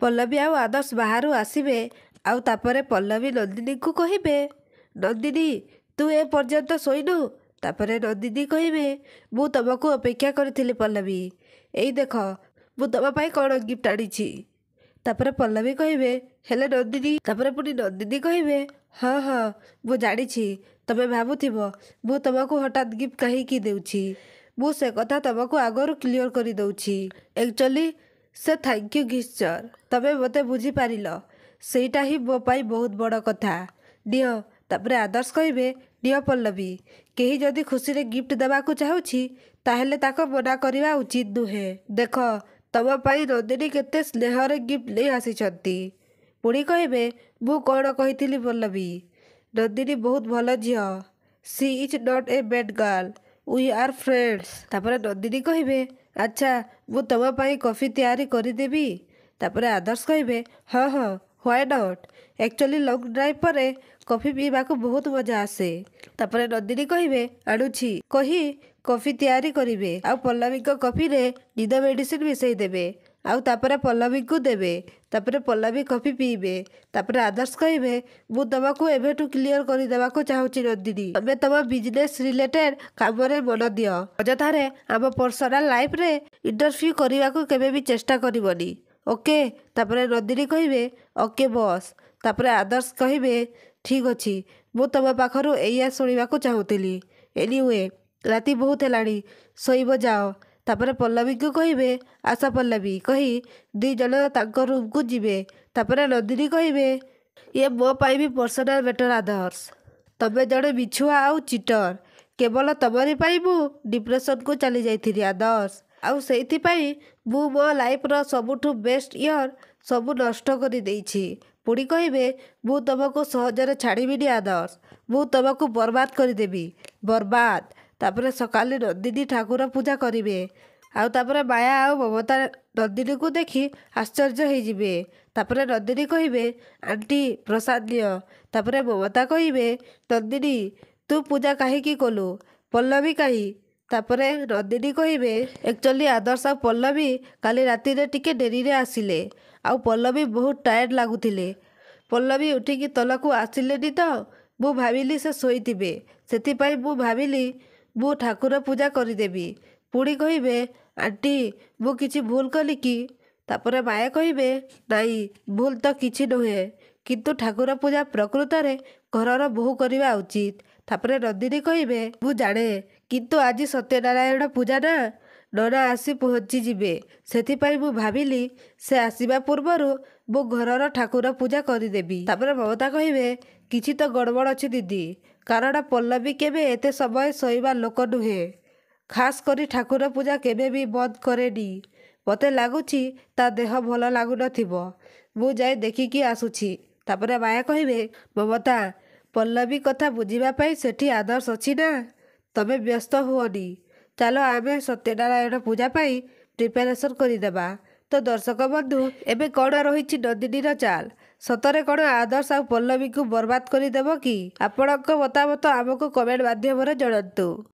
ପଲ୍ଲବୀ ଆଉ ଆଦର୍ଶ ବାହାରୁ ଆସିବେ ଆଉ ତାପରେ ପଲ୍ଲବୀ ନନ୍ଦିନୀକୁ କହିବେ, ନନ୍ଦିନୀ ତୁ ଏ ପର୍ଯ୍ୟନ୍ତ ଶୋଇନୁ? ତାପରେ ନନ୍ଦିନୀ କହିବେ, ମୁଁ ତମକୁ ଅପେକ୍ଷା କରିଥିଲି ପଲ୍ଲବୀ, ଏଇ ଦେଖ ମୁଁ ତମ ପାଇଁ କ'ଣ ଗିଫ୍ଟ ଆଣିଛି। ତାପରେ ପଲ୍ଲବୀ କହିବେ, ହେଲେ ନନ୍ଦିନୀ? ତାପରେ ପୁଣି ନନ୍ଦିନୀ କହିବେ, ହଁ ହଁ ମୁଁ ଜାଣିଛି ତମେ ଭାବୁଥିବ ମୁଁ ତମକୁ ହଠାତ୍ ଗିଫ୍ଟ କାହିଁକି ଦେଉଛି। ମୁଁ ସେ କଥା ତମକୁ ଆଗରୁ କ୍ଲିୟର କରିଦେଉଛି। ଆକ୍ଚୁଆଲି ସେ ଥ୍ୟାଙ୍କ ୟୁ ଗିଫ୍ଟର। ତମେ ମୋତେ ବୁଝିପାରିଲ, ସେଇଟା ହିଁ ମୋ ପାଇଁ ବହୁତ ବଡ଼ କଥା। ନିଅ। ତାପରେ ଆଦର୍ଶ କହିବେ, ନିଅ ପଲ୍ଲବୀ, କେହି ଯଦି ଖୁସିରେ ଗିଫ୍ଟ ଦେବାକୁ ଚାହୁଁଛି ତାହେଲେ ତାକୁ ମନା କରିବା ଉଚିତ ନୁହେଁ। ଦେଖ ତମ ପାଇଁ ନନ୍ଦିନୀ କେତେ ସ୍ନେହରେ ଗିଫ୍ଟ ନେଇ ଆସିଛନ୍ତି। ପୁଣି କହିବେ, ମୁଁ କ'ଣ କହିଥିଲି ପଲ୍ଲବୀ, ନନ୍ଦିନୀ ବହୁତ ଭଲ ଝିଅ। C is not a bad girl, we are friends. ତାପରେ ନନ୍ଦିନୀ କହିବେ, ଆଚ୍ଛା ମୁଁ ତମ ପାଇଁ କଫି ତିଆରି କରିଦେବି। ତାପରେ ଆଦର୍ଶ କହିବେ, ହଁ ହଁ why not, actually long drive ପରେ କଫି ପିଇବାକୁ ବହୁତ ମଜା ଆସେ। ତାପରେ ନନ୍ଦିନୀ କହିବେ, ଆଣୁଛି କହି କଫି ତିଆରି କରିବେ ଆଉ ପଲ୍ଲବୀଙ୍କ କଫିରେ ନିଦ ମେଡ଼ିସିନ ମିଶାଇ ଦେବେ ଆଉ ତାପରେ ପଲ୍ଲବୀଙ୍କୁ ଦେବେ। ତାପରେ ପଲ୍ଲବୀ କଫି ପିଇବେ। ତାପରେ ଆଦର୍ଶ କହିବେ, ମୁଁ ତମକୁ ଏବେଠୁ କ୍ଲିୟର କରିଦେବାକୁ ଚାହୁଁଛି ନନ୍ଦିନୀ, ତମେ ତମ ବିଜନେସ୍ ରିଲେଟେଡ୍ କାମରେ ମନ ଦିଅ। ଅଯଥାରେ ଆମ ପର୍ସନାଲ ଲାଇଫରେ ଇଣ୍ଟରଫିୟର କରିବାକୁ କେବେ ବି ଚେଷ୍ଟା କରିବନି, ଓକେ? ତାପରେ ନନ୍ଦିନୀ କହିବେ, ଓକେ ବସ୍। ତାପରେ ଆଦର୍ଶ କହିବେ, ଠିକ୍ ଅଛି, ମୁଁ ତମ ପାଖରୁ ଏଇଆ ଶୁଣିବାକୁ ଚାହୁଁଥିଲି। ଏନିୱେ ରାତି ବହୁତ ହେଲାଣି, ଶୋଇବ ଯାଅ। ତାପରେ ପଲ୍ଲବୀଙ୍କୁ କହିବେ, ଆସ ପଲ୍ଲବୀ କହି ଦୁଇ ଜଣ ତାଙ୍କ ରୁମ୍କୁ ଯିବେ। ତାପରେ ନନ୍ଦିନୀ କହିବେ, ଇଏ ମୋ ପାଇଁ ବି ପର୍ସନାଲ ମ୍ୟାଟର ଆଦର୍ଶ, ତମେ ଜଣେ ମିଛୁଆ ଆଉ ଚିଟର। କେବଳ ତମରି ପାଇଁ ମୁଁ ଡିପ୍ରେସନକୁ ଚାଲି ଯାଇଥିଲି ଆଦର୍ଶ, ଆଉ ସେଇଥିପାଇଁ ମୁଁ ମୋ ଲାଇଫର ସବୁଠୁ ବେଷ୍ଟ ଇୟର ସବୁ ନଷ୍ଟ କରିଦେଇଛି। ପୁଣି କହିବେ, ମୁଁ ତମକୁ ସହଜରେ ଛାଡ଼ିବିନି ଆଦର୍ଶ, ମୁଁ ତମକୁ ବର୍ବାଦ କରିଦେବି, ବର୍ବାଦ। ତାପରେ ସକାଳେ ନନ୍ଦିନୀ ଠାକୁର ପୂଜା କରିବେ ଆଉ ତାପରେ ମାୟା ଆଉ ମମତା ନନ୍ଦିନୀକୁ ଦେଖି ଆଶ୍ଚର୍ଯ୍ୟ ହେଇଯିବେ। ତାପରେ ନନ୍ଦିନୀ କହିବେ, ଆଣ୍ଟି ପ୍ରସାଦ ନିଅ। ତାପରେ ମମତା କହିବେ, ନନ୍ଦିନୀ ତୁ ପୂଜା କାହିଁକି କଲୁ, ପଲ୍ଲବୀ କାହିଁ? ତାପରେ ନନ୍ଦିନୀ କହିବେ, ଆକ୍ଚୁଆଲି ଆଦର୍ଶ ଆଉ ପଲ୍ଲବୀ କାଲି ରାତିରେ ଟିକେ ଡେରିରେ ଆସିଲେ ଆଉ ପଲ୍ଲବୀ ବହୁତ ଟାୟାର୍ଡ ଲାଗୁଥିଲେ। ପଲ୍ଲବୀ ଉଠିକି ତଳକୁ ଆସିଲେନି ତ ମୁଁ ଭାବିଲି ସେ ଶୋଇଥିବେ, ସେଥିପାଇଁ ମୁଁ ଭାବିଲି ମୁଁ ଠାକୁର ପୂଜା କରିଦେବି। ପୁଣି କହିବେ, ଆଣ୍ଟି ମୁଁ କିଛି ଭୁଲ କଲି କି? ତାପରେ ମାୟା କହିବେ, ନାଇଁ ଭୁଲ ତ କିଛି ନୁହେଁ, କିନ୍ତୁ ଠାକୁର ପୂଜା ପ୍ରକୃତରେ ଘରର ବୋହୂ କରିବା ଉଚିତ। ତାପରେ ନନ୍ଦିନୀ କହିବେ, ମୁଁ ଜାଣେ, କିନ୍ତୁ ଆଜି ସତ୍ୟନାରାୟଣ ପୂଜା ନା, ନନା ଆସି ପହଞ୍ଚିଯିବେ, ସେଥିପାଇଁ ମୁଁ ଭାବିଲି ସେ ଆସିବା ପୂର୍ବରୁ ମୁଁ ଘରର ଠାକୁର ପୂଜା କରିଦେବି। ତାପରେ ମମତା କହିବେ, କିଛି ତ ଗଡ଼ବଡ଼ ଅଛି ଦିଦି, କାରଣ ପଲ୍ଲବୀ କେବେ ଏତେ ସମୟ ଶୋଇବା ଲୋକ ନୁହେଁ, ଖାସ୍ କରି ଠାକୁର ପୂଜା କେବେ ବି ବନ୍ଦ କରେନି। ମୋତେ ଲାଗୁଛି ତା ଦେହ ଭଲ ଲାଗୁନଥିବ, ମୁଁ ଯାଇ ଦେଖିକି ଆସୁଛି। ତାପରେ ମାୟା କହିବେ, ମମତା ପଲ୍ଲବୀ କଥା ବୁଝିବା ପାଇଁ ସେଠି ଆଦର୍ଶ ଅଛି ନା, ତମେ ବ୍ୟସ୍ତ ହୁଅନି, ଚାଲ ଆମେ ସତ୍ୟନାରାୟଣ ପୂଜା ପାଇଁ ପ୍ରିପାରେସନ୍ କରିଦେବା। ତ ଦର୍ଶକ ବନ୍ଧୁ, ଏବେ କ'ଣ ରହିଛି ନନ୍ଦିନୀର ଚାଲ? ସତରେ କ'ଣ ଆଦର୍ଶ ଆଉ ପଲ୍ଲବୀଙ୍କୁ ବର୍ବାଦ କରିଦେବ କି? ଆପଣଙ୍କ ମତାମତ ଆମକୁ କମେଣ୍ଟ ମାଧ୍ୟମରେ ଜଣାନ୍ତୁ।